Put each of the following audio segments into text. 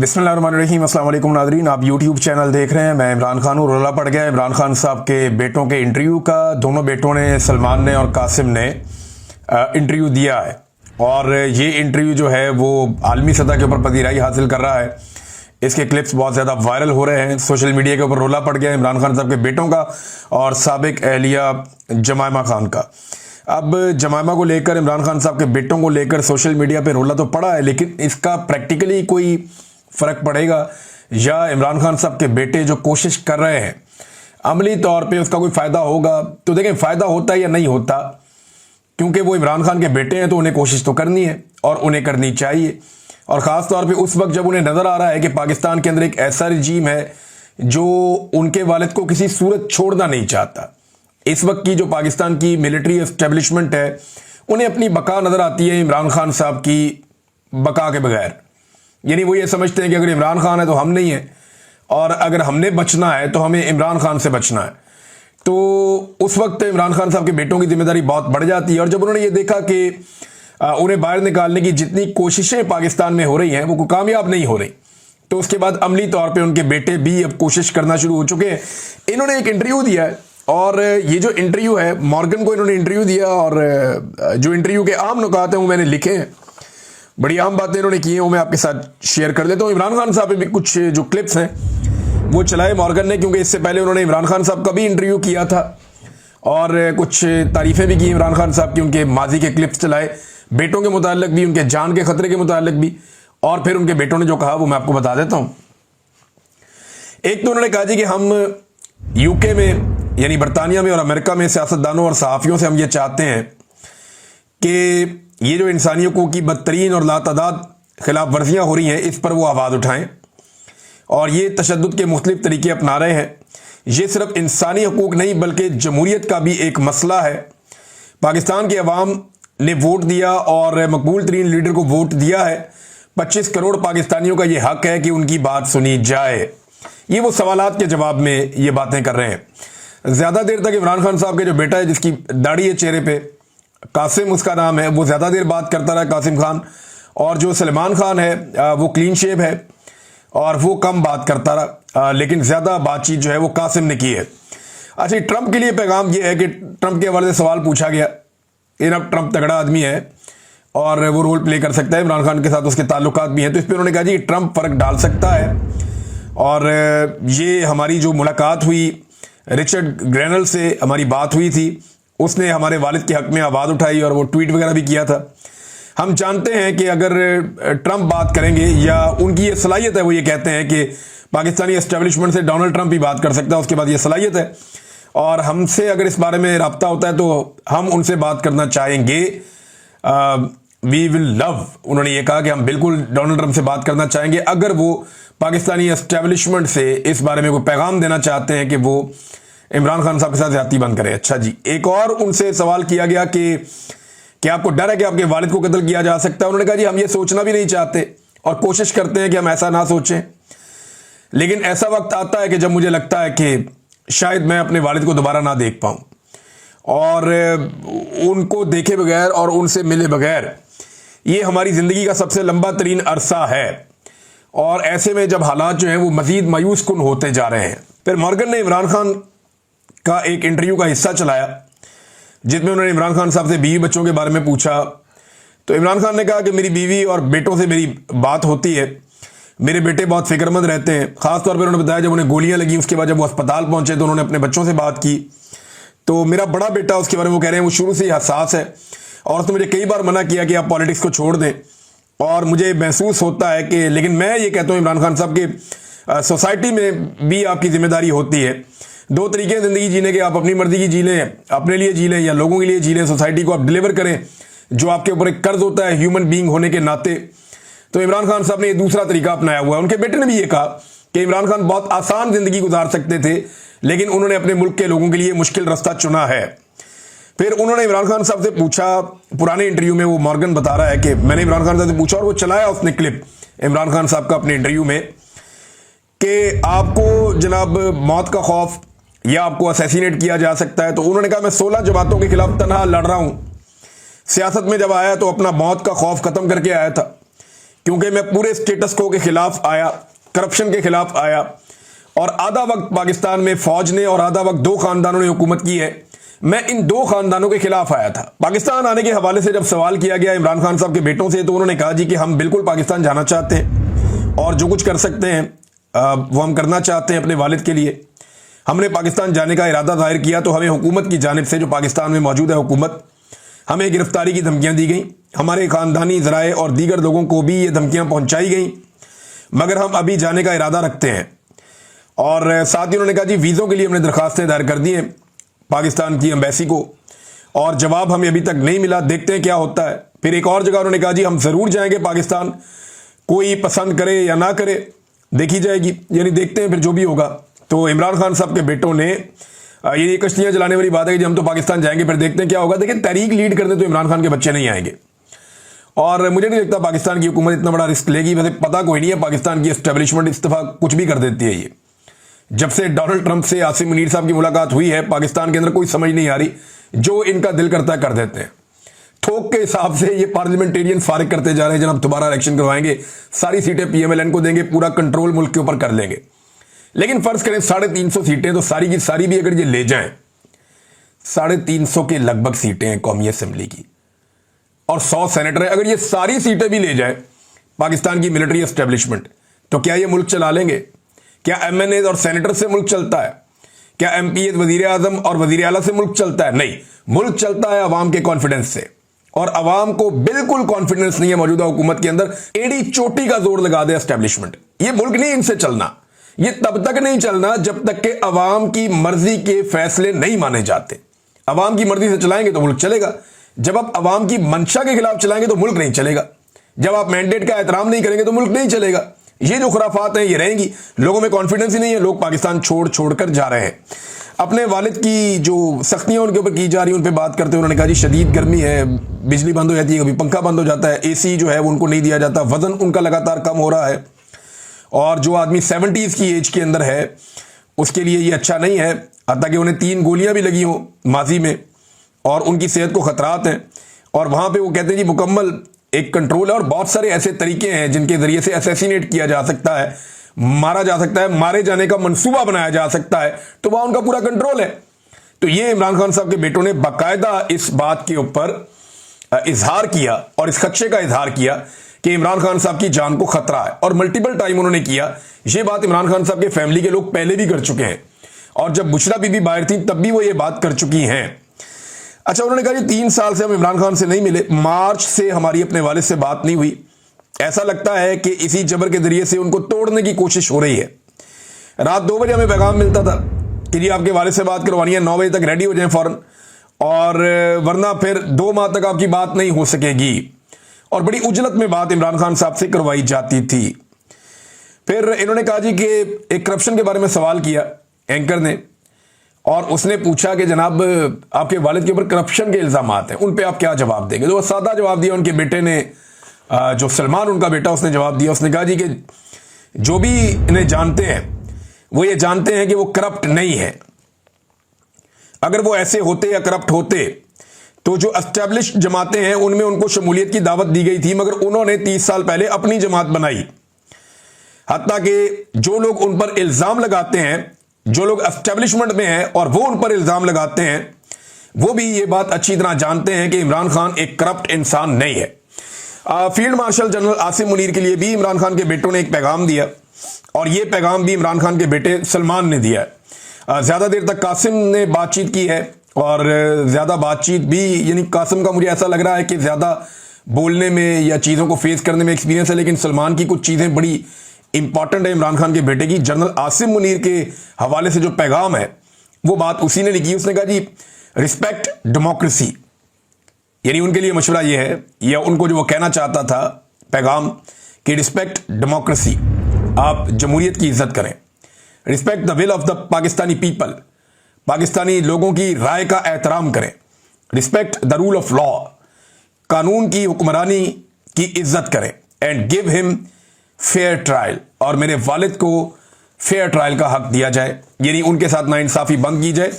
बिस्मिल्लाहिर्रहमानिर्रहीम। अस्सलाम वालेकुम नाज़रीन, आप यूट्यूब चैनल देख रहे हैं। मैं इमरान खान हूँ। रोला पड़ गया इमरान खान साहब के बेटों के इंटरव्यू का। दोनों बेटों ने, सलमान ने और कासिम ने इंटरव्यू दिया है और ये इंटरव्यू जो है वो आलमी सतह के ऊपर पजीराई हासिल कर रहा है। इसके क्लिप्स बहुत ज़्यादा वायरल हो रहे हैं सोशल मीडिया के ऊपर। रोला पड़ गया इमरान खान साहब के बेटों का और साबिक एहलिया जमायमा खान का। अब जमायमा को लेकर, इमरान खान साहब के बेटों को लेकर सोशल मीडिया पे रोला तो पड़ा है, लेकिन इसका प्रैक्टिकली कोई फ़र्क पड़ेगा या इमरान खान साहब के बेटे जो कोशिश कर रहे हैं अमली तौर पे उसका कोई फ़ायदा होगा? तो देखें, फ़ायदा होता है या नहीं होता, क्योंकि वो इमरान खान के बेटे हैं तो उन्हें कोशिश तो करनी है और उन्हें करनी चाहिए। और ख़ास तौर पे उस वक्त जब उन्हें नज़र आ रहा है कि पाकिस्तान के अंदर एक ऐसा रजीम है जो उनके वालिद को किसी सूरत छोड़ना नहीं चाहता। इस वक्त की जो पाकिस्तान की मिलिट्री एस्टेब्लिशमेंट है, उन्हें अपनी बका नज़र आती है इमरान खान साहब की बका के बगैर। यानी वो ये समझते हैं कि अगर इमरान खान है तो हम नहीं है, और अगर हमने बचना है तो हमें इमरान खान से बचना है। तो उस वक्त इमरान खान साहब के बेटों की जिम्मेदारी बहुत बढ़ जाती है। और जब उन्होंने ये देखा कि उन्हें बाहर निकालने की जितनी कोशिशें पाकिस्तान में हो रही हैं वो कामयाब नहीं हो रही, तो उसके बाद अमली तौर पे उनके बेटे भी अब कोशिश करना शुरू हो चुके हैं। इन्होंने एक इंटरव्यू दिया है और ये जो इंटरव्यू है, मॉर्गन को इन्होंने इंटरव्यू दिया और जो इंटरव्यू के आम नुकात हैं वो मैंने लिखे हैं। बड़ी आम बातें इन्होंने की हैं, वो मैं आपके साथ शेयर कर देता हूँ। इमरान खान साहब पे भी कुछ जो क्लिप्स हैं वो चलाए मॉर्गन ने, क्योंकि इससे पहले उन्होंने इमरान खान साहब का भी इंटरव्यू किया था और कुछ तारीफ़ें भी की इमरान खान साहब की। उनके माजी के क्लिप्स चलाए, बेटों के मुताल्लिक भी, उनके जान के खतरे के मुताल्लिक भी, और फिर उनके बेटों ने जो कहा वो मैं आपको बता देता हूँ। एक तो उन्होंने कहा जी कि हम यूके में, यानी बरतानिया में और अमेरिका में सियासतदानों और सहाफ़ियों से हम ये चाहते हैं कि ये जो इंसानियों की बदतरीन और लातादाद खिलाफ वर्जियाँ हो रही हैं, इस पर वो आवाज़ उठाएं। और ये तशद्दुद के मुख्तलिफ तरीके अपना रहे हैं। ये सिर्फ इंसानी हकूक़ नहीं बल्कि जमहूरियत का भी एक मसला है। पाकिस्तान की अवाम ने वोट दिया और मकबूल तरीन लीडर को वोट दिया है। 25 करोड़ पाकिस्तानियों का ये हक है कि उनकी बात सुनी जाए। ये वो सवालात के जवाब में ये बातें कर रहे हैं। ज़्यादा देर तक इमरान खान साहब के जो बेटा है, जिसकी दाढ़ी है चेहरे पे, कासिम उसका नाम है, वो ज़्यादा देर बात करता रहा, कासिम खान। और जो सलमान खान है वो क्लीन शेव है और वो कम बात करता रहा, लेकिन ज़्यादा बातचीत जो है वो कासिम ने की है। अच्छा, ट्रंप के लिए पैगाम ये है कि ट्रंप के हवाले से सवाल पूछा गया। अब ट्रंप तगड़ा आदमी है और वो रोल प्ले कर सकता है, इमरान खान के साथ उसके ताल्लुकात भी हैं। तो इस पर उन्होंने कहा जी ट्रंप फ़र्क डाल सकता है। और ये हमारी जो मुलाकात हुई रिचर्ड ग्रेनल से, हमारी बात हुई थी, उसने हमारे वालिद के हक़ में आवाज़ उठाई और वो ट्वीट वगैरह भी किया था। हम जानते हैं कि अगर ट्रंप बात करेंगे, या उनकी ये सलाहियत है, वो ये कहते हैं कि पाकिस्तानी एस्टेब्लिशमेंट से डोनाल्ड ट्रंप ही बात कर सकता है, उसके बाद ये सलाहियत है। और हमसे अगर इस बारे में रब्ता होता है तो हम उनसे बात करना चाहेंगे। वी विल लव, उन्होंने ये कहा कि हम बिल्कुल डोनाल्ड ट्रंप से बात करना चाहेंगे अगर वो पाकिस्तानी एस्टेब्लिशमेंट से इस बारे में कोई पैगाम देना चाहते हैं कि वो इमरान खान साहब के साथ ज़्यादती बंद करें। अच्छा जी, एक और उनसे सवाल किया गया कि आपको डर है कि आपके वालिद को कत्ल किया जा सकता है? उन्होंने कहा जी हम ये सोचना भी नहीं चाहते और कोशिश करते हैं कि हम ऐसा ना सोचें, लेकिन ऐसा वक्त आता है कि जब मुझे लगता है कि शायद मैं अपने वालिद को दोबारा ना देख पाऊँ, और उनको देखे बगैर और उनसे मिले बगैर ये हमारी ज़िंदगी का सबसे लंबा तरीन अरसा है। और ऐसे में जब हालात जो हैं वो मज़ीद मायूस कुन होते जा रहे हैं। फिर मॉर्गन ने इमरान खान का एक इंटरव्यू का हिस्सा चलाया जिसमें उन्होंने इमरान खान साहब से बीवी बच्चों के बारे में पूछा। तो इमरान खान ने कहा कि मेरी बीवी और बेटों से मेरी बात होती है, मेरे बेटे बहुत फिक्रमंद रहते हैं। ख़ास तौर पर उन्होंने बताया जब उन्हें गोलियां लगी उसके बाद जब वो अस्पताल पहुंचे तो उन्होंने अपने बच्चों से बात की। तो मेरा बड़ा बेटा, उसके बारे में वो कह रहे हैं, वो शुरू से ही हसास है और उसने मुझे कई बार मना किया कि आप पॉलिटिक्स को छोड़ दें, और मुझे महसूस होता है कि, लेकिन मैं ये कहता हूँ इमरान खान साहब की सोसाइटी में भी आपकी जिम्मेदारी होती है। दो तरीके हैं ज़िंदगी जीने के, आप अपनी मर्जी की जी लें, अपने लिए जी लें, या लोगों के लिए जी लें। सोसाइटी को आप डिलीवर करें जो आपके ऊपर एक कर्ज होता है ह्यूमन बीइंग होने के नाते। तो इमरान खान साहब ने ये दूसरा तरीका अपनाया हुआ है। उनके बेटे ने भी ये कहा कि इमरान खान बहुत आसान ज़िंदगी गुजार सकते थे, लेकिन उन्होंने अपने मुल्क के लोगों के लिए मुश्किल रास्ता चुना है। फिर उन्होंने इमरान खान साहब से पूछा, पुराने इंटरव्यू में वो मॉर्गन बता रहा है कि मैंने इमरान खान साहब से पूछा और वो चलाया उसने क्लिप इमरान खान साहब का अपने इंटरव्यू में, कि आपको जनाब मौत का खौफ या आपको असैसिनेट किया जा सकता है? तो उन्होंने कहा मैं 16 जमातों के खिलाफ तनहा लड़ रहा हूं। सियासत में जब आया तो अपना मौत का खौफ खत्म करके आया था, क्योंकि मैं पूरे स्टेटस को के खिलाफ आया, करप्शन के खिलाफ आया, और आधा वक्त पाकिस्तान में फौज ने और आधा वक्त दो खानदानों ने हुकूमत की है। मैं इन दो खानदानों के खिलाफ आया था। पाकिस्तान आने के हवाले से जब सवाल किया गया इमरान खान साहब के बेटों से, तो उन्होंने कहा जी कि हम बिल्कुल पाकिस्तान जाना चाहते हैं और जो कुछ कर सकते हैं वो हम करना चाहते हैं अपने वालिद के लिए। हमने पाकिस्तान जाने का इरादा जाहिर किया तो हमें हुकूमत की जानिब से, जो पाकिस्तान में मौजूद है हुकूमत, हमें गिरफ्तारी की धमकियां दी गई। हमारे खानदानी ज़राए और दीगर लोगों को भी ये धमकियां पहुंचाई गई, मगर हम अभी जाने का इरादा रखते हैं। और साथ ही उन्होंने कहा जी वीज़ों के लिए हमने दरखास्तें दायर कर दी हैं पाकिस्तान की एम्बेसी को, और जवाब हमें अभी तक नहीं मिला, देखते हैं क्या होता है। फिर एक और जगह उन्होंने कहा जी हम ज़रूर जाएंगे पाकिस्तान, कोई पसंद करे या ना करे देखी जाएगी, यानी देखते हैं फिर जो भी होगा। तो इमरान खान साहब के बेटों ने ये कश्तियां जलाने वाली बात है कि हम तो पाकिस्तान जाएंगे, फिर देखते हैं क्या होगा। देखिए, तहरीक लीड करने तो इमरान खान के बच्चे नहीं आएंगे, और मुझे नहीं लगता पाकिस्तान की हुकूमत इतना बड़ा रिस्क लेगी। वैसे पता कोई नहीं है, पाकिस्तान की एस्टेब्लिशमेंट इस दफा कुछ भी कर देती है। ये जब से डोनाल्ड ट्रंप से आसिम मुनीर साहब की मुलाकात हुई है, पाकिस्तान के अंदर कोई समझ नहीं आ रही, जो इनका दिल करता है कर देते हैं। थोक के हिसाब से ये पार्लियामेंटेरियन फारिग करते जा रहे हैं, जनाब दोबारा इलेक्शन करवाएंगे, सारी सीटें पीएमएलएन को देंगे, पूरा कंट्रोल मुल्क के ऊपर कर लेंगे। लेकिन फर्ज करें 350 सीटें, तो सारी की सारी भी अगर ये ले जाएं, 350 के लगभग सीटें हैं कौमी असेंबली की, और 100 सेनेटर है। अगर ये सारी सीटें भी ले जाए पाकिस्तान की मिलिट्री एस्टेब्लिशमेंट, तो क्या ये मुल्क चला लेंगे? क्या एमएनए और सेनेटर से मुल्क चलता है? क्या एमपी वजीर आजम और वजीर आला से मुल्क चलता है? नहीं, मुल्क चलता है अवाम के कॉन्फिडेंस से, और अवाम को बिल्कुल कॉन्फिडेंस नहीं है मौजूदा हुकूमत के अंदर। एड़ी चोटी का जोर लगा दे एस्टेब्लिशमेंट, ये मुल्क नहीं इनसे चलना। ये तब तक नहीं चलना जब तक कि अवाम की मर्जी के फैसले नहीं माने जाते। अवाम की मर्जी से चलाएंगे तो मुल्क चलेगा, जब आप अवाम की मंशा के खिलाफ चलाएंगे तो मुल्क नहीं चलेगा, जब आप मैंडेट का एहतराम नहीं करेंगे तो मुल्क नहीं चलेगा। ये जो खुराफात हैं ये रहेंगी, लोगों में कॉन्फिडेंस ही नहीं है, लोग पाकिस्तान छोड़ छोड़ कर जा रहे हैं। अपने वालिद की जो सख्तियां उनके ऊपर की जा रही हैं उन पर बात करते हुए उन्होंने कहा जी शदीद गर्मी है, बिजली बंद हो जाती है, कभी पंखा बंद हो जाता है, एसी जो है वो उनको नहीं दिया जाता, वजन उनका लगातार कम हो रहा है, और जो आदमी 70s की एज के अंदर है उसके लिए ये अच्छा नहीं है। हत्ता कि उन्हें 3 गोलियां भी लगी हों माजी में, और उनकी सेहत को खतरात हैं, और वहां पे वो कहते हैं जी मुकम्मल एक कंट्रोल है, और बहुत सारे ऐसे तरीके हैं जिनके जरिए से असैसिनेट किया जा सकता है, मारा जा सकता है, मारे जाने का मंसूबा बनाया जा सकता है, तो वहां उनका पूरा कंट्रोल है। तो ये इमरान खान साहब के बेटों ने बाकायदा इस बात के ऊपर इजहार किया और इस खदशे का इजहार किया कि इमरान खान साहब की जान को खतरा है, और मल्टीपल टाइम उन्होंने किया। ये बात इमरान खान साहब के फैमिली के लोग पहले भी कर चुके हैं, और जब बुशरा बीबी बाहर थी तब भी वो ये बात कर चुकी हैं। अच्छा, उन्होंने कहा 3 साल से हम इमरान खान से नहीं मिले, मार्च से हमारी अपने वालिद से बात नहीं हुई। ऐसा लगता है कि इसी जबर के जरिए से उनको तोड़ने की कोशिश हो रही है। रात 2 बजे हमें पैगाम मिलता था कि जी आपके वालिद से बात करवानी है, 9 बजे तक रेडी हो जाएं फौरन, और वरना फिर 2 माह तक आपकी बात नहीं हो सकेगी। और बड़ी उजलत में बात इमरान खान साहब से करवाई जाती थी। फिर इन्होंने कहा जी कि एक करप्शन के बारे में सवाल किया एंकर ने, और उसने पूछा कि जनाब आपके वालिद के ऊपर करप्शन के इल्जाम हैं, उन पे आप क्या जवाब देंगे? तो वो सादा जवाब दिया उनके बेटे ने, जो सलमान उनका बेटा, उसने जवाब दिया। उसने कहा जी कि जो भी इन्हें जानते हैं वो ये जानते हैं कि वो करप्ट नहीं है। अगर वो ऐसे होते या करप्ट होते तो जो एस्टेब्लिश्ड जमातें हैं उनमें उनको शमूलियत की दावत दी गई थी, मगर उन्होंने 30 साल पहले अपनी जमात बनाई। हत्ता कि जो लोग उन पर इल्जाम लगाते हैं, जो लोग एस्टेब्लिशमेंट में हैं और वो उन पर इल्जाम लगाते हैं, वो भी ये बात अच्छी तरह जानते हैं कि इमरान खान एक करप्ट इंसान नहीं है। Field marshal general Asim Munir के लिए भी इमरान खान के बेटों ने एक पैगाम दिया, और ये पैगाम भी इमरान खान के बेटे सलमान ने दिया है। ज्यादा देर तक कासिम ने बातचीत की है, और ज्यादा बातचीत भी, यानी कासिम का मुझे ऐसा लग रहा है कि ज्यादा बोलने में या चीजों को फेस करने में एक्सपीरियंस है, लेकिन सलमान की कुछ चीजें बड़ी इंपॉर्टेंट है इमरान खान के बेटे की। जनरल आसिम मुनीर के हवाले से जो पैगाम है वो बात उसी ने लिखी। उसने कहा जी रिस्पेक्ट डेमोक्रेसी, यानी उनके लिए मशवरा ये है, या उनको जो वो कहना चाहता था पैगाम, कि रिस्पेक्ट डेमोक्रेसी, आप जमहूरियत की इज्जत करें। Respect the will of the Pakistani people, Pakistani लोगों की राय का एहतराम करें। Respect the rule of law, कानून की हुक्मरानी की इज्जत करें। And give him fair trial, और मेरे वालिद को फेयर ट्रायल का हक दिया जाए, यानी उनके साथ नाइंसाफी बंद की जाए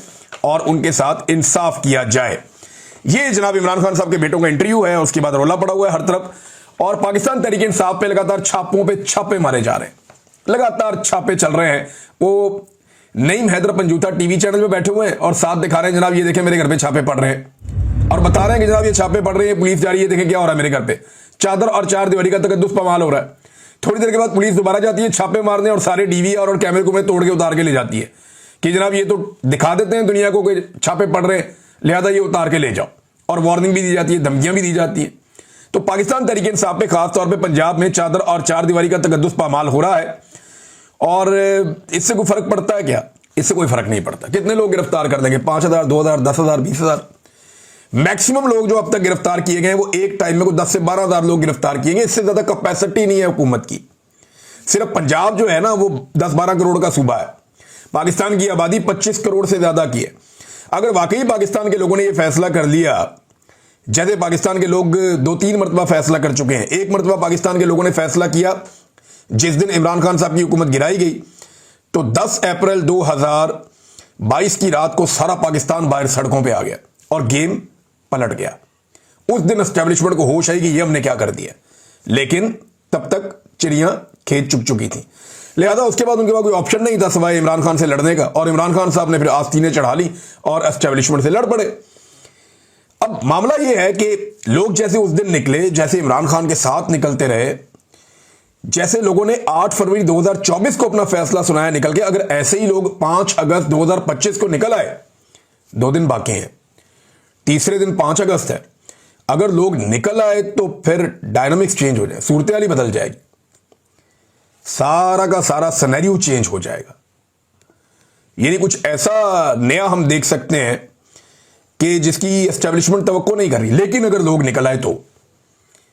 और उनके साथ इंसाफ किया जाए। ये जनाब इमरान खान साहब के बेटों का इंटरव्यू है, उसके बाद रोला पड़ा हुआ है हर तरफ, और पाकिस्तान तहरीक इंसाफ पे लगातार छापों पे छापे मारे जा रहे हैं, लगातार छापे चल रहे हैं। वो नईम हैदर पंजूथा टीवी चैनल पे बैठे हुए हैं और साथ दिखा रहे हैं, जनाब ये देखें मेरे घर पे छापे पड़ रहे हैं, और बता रहे हैं कि जनाब ये छापे पड़ रहे हैं, पुलिस जा रही है, देखें क्या हो रहा है मेरे घर पे, चादर और चार दीवारी का तकद्दुस पमाल हो रहा है। थोड़ी देर के बाद पुलिस दोबारा जाती है छापे मारने और सारे डीवीआर और कैमरे को में तोड़ के उतार के ले जाती है कि जनाब ये तो दिखा देते हैं दुनिया को कि छापे पड़ रहे हैं, लिहाजा ये उतार के ले जाओ, और वार्निंग भी दी जाती है, धमकियां भी दी जाती है। तो पाकिस्तान तहरीक इंसाफ पे खासतौर पर पंजाब में चादर और चार दीवारी का तकद्दुस पामाल हो रहा है, और इससे कोई फर्क पड़ता है क्या? इससे कोई फर्क नहीं पड़ता। कितने लोग गिरफ्तार कर देंगे? 5,000, 2,000, 10,000, 20,000। मैक्सिमम लोग जो अब तक गिरफ्तार किए गए हैं वो एक टाइम में को 10 से 12,000 लोग गिरफ्तार किए गए। इससे ज्यादा कैपेसिटी नहीं है हुकूमत की। सिर्फ पंजाब जो है ना वो 10-12 करोड़ का सूबा है, पाकिस्तान की आबादी 25 करोड़ से ज्यादा की है। अगर वाकई पाकिस्तान के लोगों ने यह फैसला कर लिया, जैसे पाकिस्तान के लोग 2-3 मरतबा फैसला कर चुके हैं। एक मरतबा पाकिस्तान के लोगों ने फैसला किया जिस दिन इमरान खान साहब की हुकूमत गिराई गई, तो 10 अप्रैल 2022 की रात को सारा पाकिस्तान बाहर सड़कों पे आ गया और गेम पलट गया। उस दिन एस्टेब्लिशमेंट को होश आई कि ये हमने क्या कर दिया, लेकिन तब तक चिड़ियां खेत चुग चुकी थी। लिहाजा उसके बाद उनके पास कोई ऑप्शन नहीं था सिवाय इमरान खान से लड़ने का, और इमरान खान साहब ने फिर आस्तीनें चढ़ा ली और एस्टेब्लिशमेंट से लड़ पड़े। अब मामला यह है कि लोग जैसे उस दिन निकले, जैसे इमरान खान के साथ निकलते रहे, जैसे लोगों ने 8 फरवरी 2024 को अपना फैसला सुनाया निकल के, अगर ऐसे ही लोग 5 अगस्त 2025 को निकल आए, 2 दिन बाकी हैं, तीसरे दिन 5 अगस्त है, अगर लोग निकल आए तो फिर डायनामिक्स चेंज हो जाए, सूरत हाल ही बदल जाएगी, सारा का सारा सिनेरियो चेंज हो जाएगा। यानी कुछ ऐसा नया हम देख सकते हैं कि जिसकी एस्टेब्लिशमेंट तवक्को नहीं कर रही। लेकिन अगर लोग निकल आए तो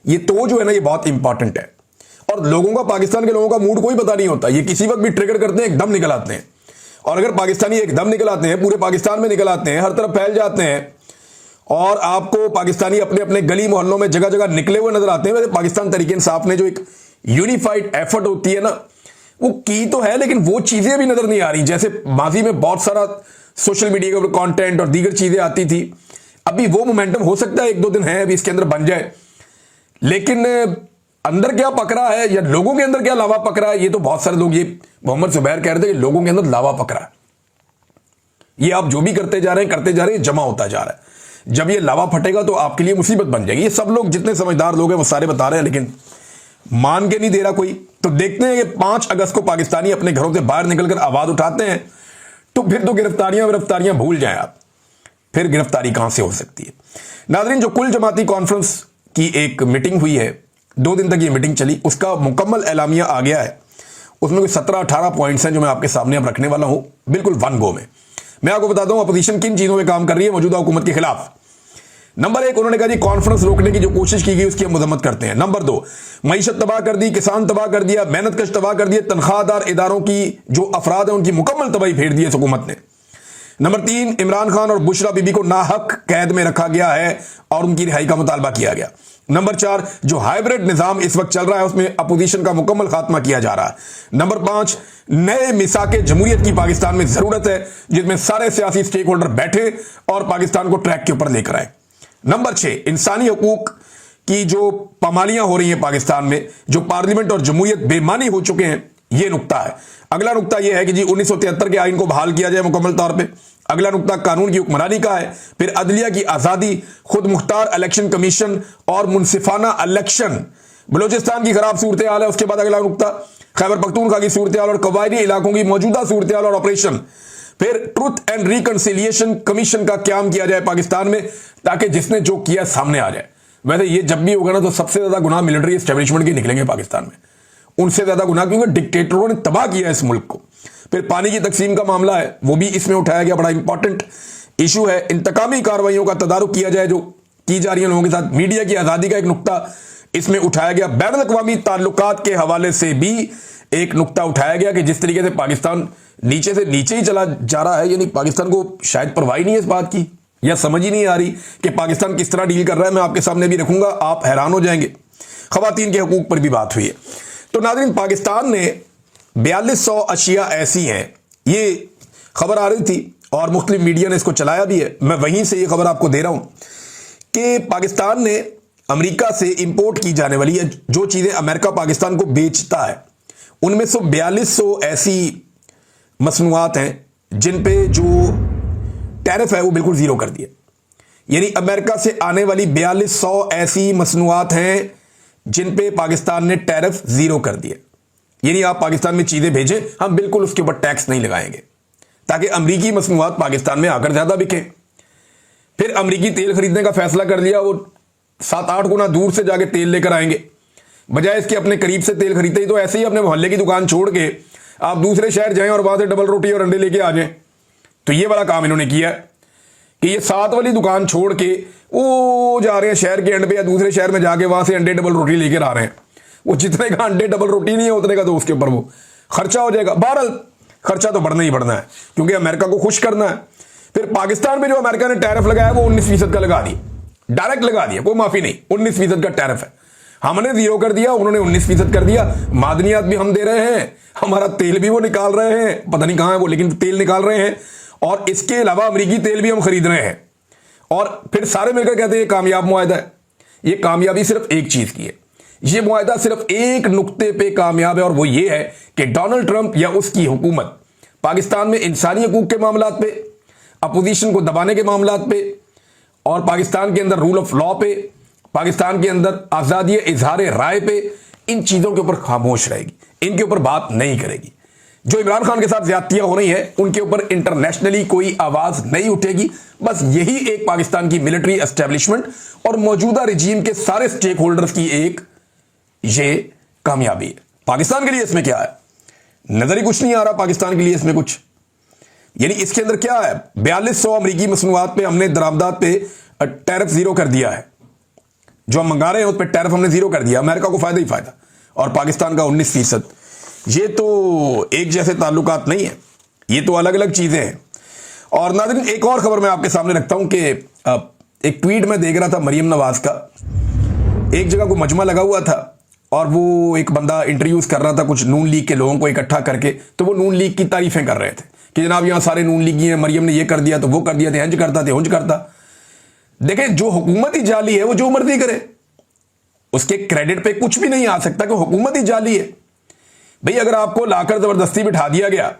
ये तो जो है ना, ये बहुत इंपॉर्टेंट है। और लोगों का, पाकिस्तान के लोगों का मूड कोई पता नहीं होता, ये किसी वक्त भी ट्रिगर करते हैं, एकदम निकल आते हैं। और अगर पाकिस्तानी एकदम निकल आते हैं, पूरे पाकिस्तान में निकल आते हैं, हर तरफ फैल जाते हैं, और आपको पाकिस्तानी अपने अपने गली मोहल्लों में जगह जगह निकले हुए नजर आते हैं। वैसे पाकिस्तान तहरीक इंसाफ ने जो एक यूनिफाइड एफर्ट होती है ना, वो की तो है, लेकिन वो चीजें भी नजर नहीं आ रही। जैसे माजी में बहुत सारा सोशल मीडिया के ऊपर कंटेंट और दीगर चीजें आती थी, अभी वो मोमेंटम हो सकता है 1-2 दिन है अभी इसके अंदर बन जाए, लेकिन अंदर क्या पक रहा है या लोगों के अंदर क्या लावा पक रहा है, ये तो बहुत सारे लोग, ये मोहम्मद जुबैर कह रहे थे कि लोगों के अंदर लावा पक रहा है। ये आप जो भी करते जा रहे हैं, जमा होता जा रहा है। जब ये लावा फटेगा तो आपके लिए मुसीबत बन जाएगी। ये सब लोग, जितने समझदार लोग हैं वो सारे बता रहे हैं, लेकिन मान के नहीं दे रहा कोई। तो देखते हैं कि 5 अगस्त को पाकिस्तानी अपने घरों से बाहर निकलकर आवाज उठाते हैं, तो फिर तो गिरफ्तारियां भूल जाएं आप, फिर गिरफ्तारी कहां से हो सकती है। नाज़रीन, जो कुल जमाती कॉन्फ्रेंस की एक मीटिंग हुई है, 2 दिन तक ये मीटिंग चली, उसका मुकम्मल एलामिया आ गया है। उसमें कोई 17-18 पॉइंट्स हैं जो मैं आपके सामने अब रखने वाला हूं, बिल्कुल वन गो में। मैं आपको बताता हूं अपोजिशन किन चीजों में काम कर रही है मौजूदा हुकूमत के खिलाफ। नंबर 1, उन्होंने कहा जी कॉन्फ्रेंस रोकने की जो कोशिश की गई उसकी हम मजम्मत करते हैं। नंबर 2, मईशत तबाह कर दी, किसान तबाह कर दिया, मेहनत कश तबाह कर दिया, तनख्वाहदार इदारों की जो अफराद है उनकी मुकम्मल तबाही फेर दी है हुकूमत ने। नंबर 3, इमरान खान और बुशरा बीबी को नाहक कैद में रखा गया है और उनकी रिहाई का मुतालबा किया गया। नंबर 4, जो हाइब्रिड निजाम इस वक्त चल रहा है उसमें अपोजिशन का मुकम्मल खात्मा किया जा रहा है। नंबर 5, नए मिसाके जमहूरियत की पाकिस्तान में जरूरत है, जिसमें सारे सियासी स्टेक होल्डर बैठे और पाकिस्तान को ट्रैक के ऊपर लेकर आए। नंबर 6, इंसानी हकूक की जो पामालियां हो रही हैं पाकिस्तान में, जो पार्लियामेंट और जमहूरियत बेमानी हो चुके हैं, यह नुक्ता है। अगला नुक्ता यह है कि जी 1973 के आइन को बहाल किया जाए मुकम्मल तौर पर। अगला नुक्ता कानून की हुक्मरानी का है। फिर अदलिया की आजादी, खुद मुख्तार इलेक्शन कमीशन और मुनसिफाना इलेक्शन। बलोचिस्तान की खराब सूरत हाल है। उसके बाद अगला नुक्ता खैबर पख्तूनख्वा की सूरत हाल और कबायली इलाकों की मौजूदा सूरत हाल और ऑपरेशन। फिर ट्रुथ एंड रिकंसिलिएशन कमीशन का क्याम किया जाए पाकिस्तान में, ताकि जिसने जो किया सामने आ जाए। वैसे ये जब भी होगा ना तो सबसे ज्यादा गुनाह मिलिट्री एस्टेब्लिशमेंट के निकलेंगे पाकिस्तान में, उनसे ज्यादा गुनाह, क्योंकि डिक्टेटरों ने तबाह किया है इस मुल्क को। फिर पानी की तकसीम का मामला है, वो भी इसमें उठाया गया, बड़ा इंपॉर्टेंट इशू है। इंतकामी कार्रवाइयों का तदारुक किया जाए जो की जा रही है लोगों के साथ। मीडिया की आजादी का एक नुक्ता इसमें उठाया गया। बैन अल-अक़वामी ताल्लुकात के हवाले से भी एक नुक्ता उठाया गया कि जिस तरीके से पाकिस्तान नीचे से नीचे ही चला जा रहा है, यानी पाकिस्तान को शायद परवाह नहीं है इस बात की, या समझ ही नहीं आ रही कि पाकिस्तान किस तरह डील कर रहा है। मैं आपके सामने भी रखूंगा, आप हैरान हो जाएंगे। खवातीन के हकूक पर भी बात हुई है। तो नाज़रीन, पाकिस्तान ने 4200 अशिया ऐसी हैं, ये खबर आ रही थी और मुख्तलिफ मीडिया ने इसको चलाया भी है। मैं वहीं से ये खबर आपको दे रहा हूं कि पाकिस्तान ने अमेरिका से इंपोर्ट की जाने वाली है जो चीजें अमेरिका पाकिस्तान को बेचता है, उनमें से 4200 ऐसी मसनूआत हैं जिन पे जो टैरिफ है वो बिल्कुल जीरो कर दिया। यानी अमेरिका से आने वाली 4200 ऐसी मसनूआत हैं जिन पे पाकिस्तान ने टैरिफ जीरो कर दिया। यानी आप पाकिस्तान में चीजें भेजें, हम बिल्कुल उसके ऊपर टैक्स नहीं लगाएंगे, ताकि अमरीकी मसनूआत पाकिस्तान में आकर ज्यादा बिके। फिर अमरीकी तेल खरीदने का फैसला कर लिया, वो 7-8 गुना दूर से जाके तेल लेकर आएंगे, बजाय इसके अपने करीब से तेल खरीदते ही तो ऐसे ही अपने मोहल्ले की दुकान छोड़ के आप दूसरे शहर जाएं और वहां से डबल रोटी और अंडे लेके आ जाएं। तो ये वाला काम इन्होंने किया कि ये 7 वाली दुकान छोड़ के वो जा रहे हैं शहर के एंड पे या दूसरे शहर में जाके वहां से अंडे डबल रोटी लेकर आ रहे हैं। वो जितने का अंडे डबल रोटी नहीं है उतने का तो उसके ऊपर वो खर्चा हो जाएगा। बहरहाल खर्चा तो बढ़ना ही बढ़ना है क्योंकि अमेरिका को खुश करना है। फिर पाकिस्तान पे जो अमेरिका ने टैरिफ लगाया वो 19% का लगा दिया, डायरेक्ट लगा दिया, कोई माफी नहीं, 19% का टैरिफ है। हमने जीरो कर दिया, उन्होंने 19% कर दिया। मादनियात भी हम दे रहे हैं, हमारा तेल भी वो निकाल रहे हैं, पता नहीं कहां है वो, लेकिन तेल निकाल रहे हैं। और इसके अलावा अमरीकी तेल भी हम खरीद रहे हैं। और फिर सारे मिलकर कहते हैं ये कामयाब मुआहदा है। ये कामयाबी सिर्फ एक चीज की है, ये मुआहदा सिर्फ एक नुक्ते पे कामयाब है, और वो ये है कि डोनाल्ड ट्रंप या उसकी हुकूमत पाकिस्तान में इंसानी हकूक के मामलात पे, अपोजिशन को दबाने के मामलात पे, और पाकिस्तान के अंदर रूल ऑफ लॉ पे, पाकिस्तान के अंदर आजादी इजहार राय पे, इन चीजों के ऊपर खामोश रहेगी, इनके ऊपर बात नहीं करेगी। जो इमरान खान के साथ ज्यादतियां हो रही हैं उनके ऊपर इंटरनेशनली कोई आवाज नहीं उठेगी। बस यही एक पाकिस्तान की मिलिट्री एस्टेब्लिशमेंट और मौजूदा रिजीम के सारे स्टेक होल्डर्स की एक ये कामयाबी है। पाकिस्तान के लिए इसमें क्या है, नजर ही कुछ नहीं आ रहा पाकिस्तान के लिए इसमें कुछ। यानी इसके अंदर क्या है, 4200 अमरीकी मसनूआत पे हमने दरामदात पे टैरिफ जीरो कर दिया है, जो हम मंगा रहे हैं उस पर टैरिफ हमने जीरो कर दिया। अमेरिका को फायदा ही फायदा और पाकिस्तान का 19%। ये तो एक जैसे ताल्लुकात नहीं है, ये तो अलग अलग चीजें हैं। और नाज़रीन एक और खबर मैं आपके सामने रखता हूं कि एक ट्वीट में देख रहा था मरियम नवाज का, एक जगह को मजमा लगा हुआ था और वो एक बंदा इंटरव्यूज कर रहा था कुछ नून लीग के लोगों को इकट्ठा करके, तो वो नून लीग की तारीफें कर रहे थे कि जनाब यहां सारे नून लीगी हैं, मरियम ने ये कर दिया तो वो कर दिया, थे हंज करता थे हुंज करता। देखें जो हुकूमत ही जाली है वो जो मर्जी करे, उसके क्रेडिट पे कुछ भी नहीं आ सकता कि हुकूमत ही जाली है। भाई अगर आपको लाकर जबरदस्ती बिठा दिया गया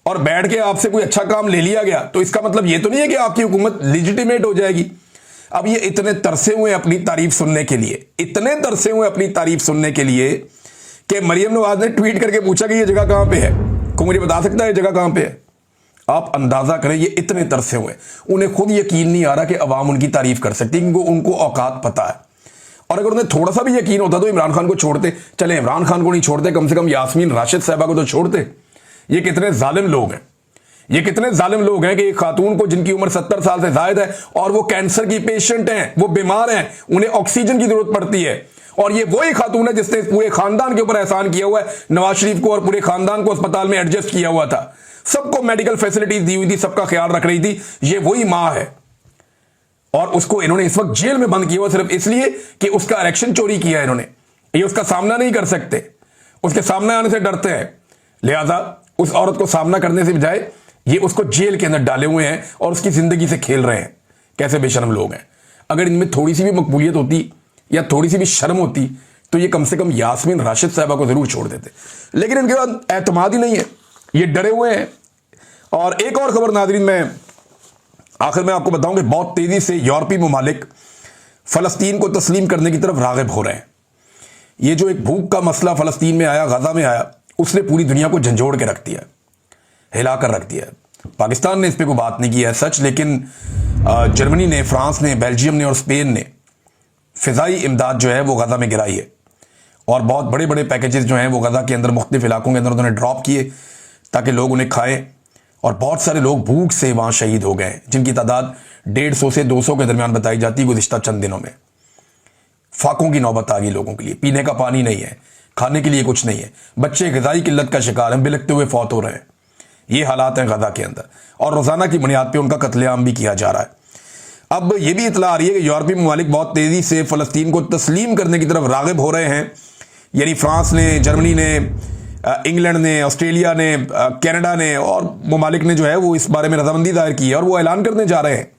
और बैठ के आपसे कोई अच्छा काम ले लिया गया तो इसका मतलब ये तो नहीं है कि आपकी हुकूमत लेजिटिमेट हो जाएगी। अब ये इतने तरसे हुए अपनी तारीफ सुनने के लिए, इतने तरसे हुए अपनी तारीफ सुनने के लिए कि मरियम नवाज ने ट्वीट करके पूछा कि ये जगह कहां पे है, को मुझे बता सकता है ये जगह कहां पे है। आप अंदाजा करें ये इतने तरसे हुए, उन्हें खुद यकीन नहीं आ रहा कि अवाम उनकी तारीफ कर सकती, क्योंकि उनको औकात पता है। और अगर उन्हें थोड़ा सा भी यकीन होता तो इमरान खान को छोड़ते। चले इमरान खान को नहीं छोड़ते, कम से कम यास्मीन राशिद साहबा को तो छोड़ते। ये कितने जालिम लोग हैं, ये कितने जालिम लोग हैं कि एक खातून को जिनकी उम्र 70 साल से ज्यादा है और वो कैंसर की पेशेंट हैं, वो बीमार हैं, उन्हें ऑक्सीजन की जरूरत पड़ती है, और ये वही खातून है जिसने पूरे खानदान के ऊपर एहसान किया हुआ है, नवाज शरीफ को और पूरे खानदान को अस्पताल में एडजस्ट किया हुआ था, सबको मेडिकल फैसिलिटीज दी हुई थी, सबका ख्याल रख रही थी। ये वही मां है और उसको इन्होंने इस वक्त जेल में बंद किया हुआ सिर्फ इसलिए कि उसका इलेक्शन चोरी किया है इन्होंने। ये उसका सामना नहीं कर सकते, उसके सामने आने से डरते हैं, लिहाजा उस औरत को सामना करने से बजाय ये उसको जेल के अंदर डाले हुए हैं और उसकी जिंदगी से खेल रहे हैं। कैसे बेशर्म लोग हैं। अगर इनमें थोड़ी सी भी मकबूलियत होती या थोड़ी सी भी शर्म होती तो ये कम से कम यास्मीन राशिद साहबा को जरूर छोड़ देते, लेकिन इनके पास एतमाद ही नहीं है, ये डरे हुए हैं। और एक और खबर नाज़रीन मैं आखिर में आपको बताऊं कि बहुत तेजी से यूरोपीय ममालिक फलस्तीन को तस्लीम करने की तरफ राग़िब हो रहे हैं। ये जो एक भूख का मसला फलस्तीन में आया, गाजा में आया, उसने पूरी दुनिया को झंझोड़ के रख दिया, हिला कर रख दिया। पाकिस्तान ने इस पर कोई बात नहीं की है सच, लेकिन जर्मनी ने, फ्रांस ने, बेल्जियम ने और स्पेन ने फिजाई इमदाद जो है वो गाजा में गिराई है, और बहुत बड़े बड़े पैकेजेस जो हैं वो गाजा के अंदर मुख्तलिफ इलाकों के अंदर उन्होंने ड्रॉप किए ताकि लोग उन्हें खाएं। और बहुत सारे लोग भूख से वहां शहीद हो गए, जिनकी तादाद 150 से 200 के दरमियान बताई जाती है गुज़िश्ता चंद दिनों में। फाकों की नौबत आ गई लोगों के लिए, पीने का पानी नहीं है, खाने के लिए कुछ नहीं है, बच्चे ग़िज़ाई किल्लत का शिकार हैं, बिलखते हुए फौत हो रहे हैं। ये हालात हैं गाजा के अंदर, और रोज़ाना की बुनियाद पर उनका कत्लेआम भी किया जा रहा है। अब यह भी इतला आ रही है कि यूरोपीय ममालिक बहुत तेज़ी से फ़लस्तीन को तस्लीम करने की तरफ राग़िब हो रहे हैं। यानी फ्रांस ने, जर्मनी ने, इंग्लैंड ने, ऑस्ट्रेलिया ने, कनाडा ने और ममालिक ने जो है वो इस बारे में रजामंदी जाहिर की है और वो ऐलान करने जा रहे हैं